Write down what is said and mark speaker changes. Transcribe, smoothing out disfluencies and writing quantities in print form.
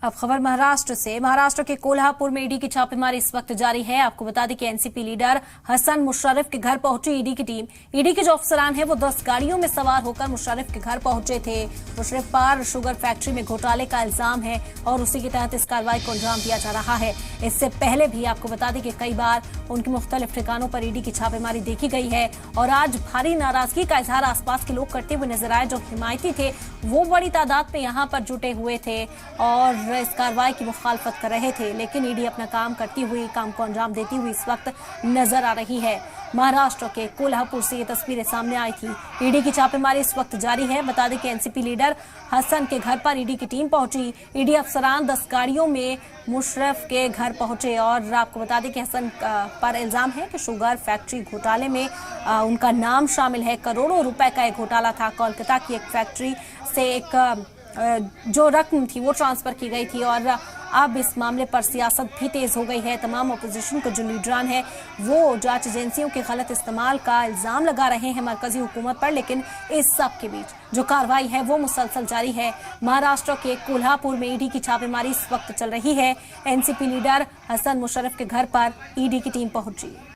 Speaker 1: अब खबर महाराष्ट्र से। महाराष्ट्र के कोल्हापुर में ईडी की छापेमारी इस वक्त जारी है। आपको बता दें कि एनसीपी लीडर हसन मुशर्रफ के घर पहुंची ईडी की टीम। ईडी के जो अफसरान हैं वो 10 गाड़ियों में सवार होकर मुशर्रफ के घर पहुंचे थे। मुशर्रफ पर शुगर फैक्ट्री में घोटाले का इल्जाम है और उसी के तहत इस कार्रवाई को अंजाम दिया जा रहा है। इससे पहले भी आपको बता दें कि कई बार उनके मुख्तलिफ ठिकानों पर ईडी की छापेमारी देखी गई है और आज भारी नाराजगी का इजहार आसपास के लोग करते हुए नजर आए। जो हिमायती थे वो बड़ी तादाद में यहाँ पर जुटे हुए थे और इस कार्रवाई की मुखालफत कर रहे थे, लेकिन ईडी अपना काम करती हुई, काम को अंजाम देती हुई इस वक्त नजर आ रही है। महाराष्ट्र के कोल्हापुर से ये तस्वीरें सामने आई थी। ईडी की छापेमारी इस वक्त जारी है। बता दें कि एनसीपी लीडर हसन के घर पर ईडी की टीम पहुंची। ईडी अफसरान 10 गाड़ियों में मुशर्रफ के घर पहुंचे और आपको बता दें कि हसन पर इल्जाम है कि शुगर फैक्ट्री घोटाले में उनका नाम शामिल है। करोड़ों रुपए का एक घोटाला था। कोलकाता की एक फैक्ट्री से एक जो रकम थी वो ट्रांसफर की गई थी और अब इस मामले पर सियासत भी तेज हो गई है। तमाम अपोजिशन के जो लीडरान है वो जांच एजेंसियों के गलत इस्तेमाल का इल्जाम लगा रहे हैं मरकजी हुकूमत पर, लेकिन इस सब के बीच जो कार्रवाई है वो मुसलसल जारी है। महाराष्ट्र के कोल्हापुर में ईडी की छापेमारी इस वक्त चल रही है। एनसीपी लीडर हसन मुशर्रफ के घर पर ईडी की टीम पहुंची।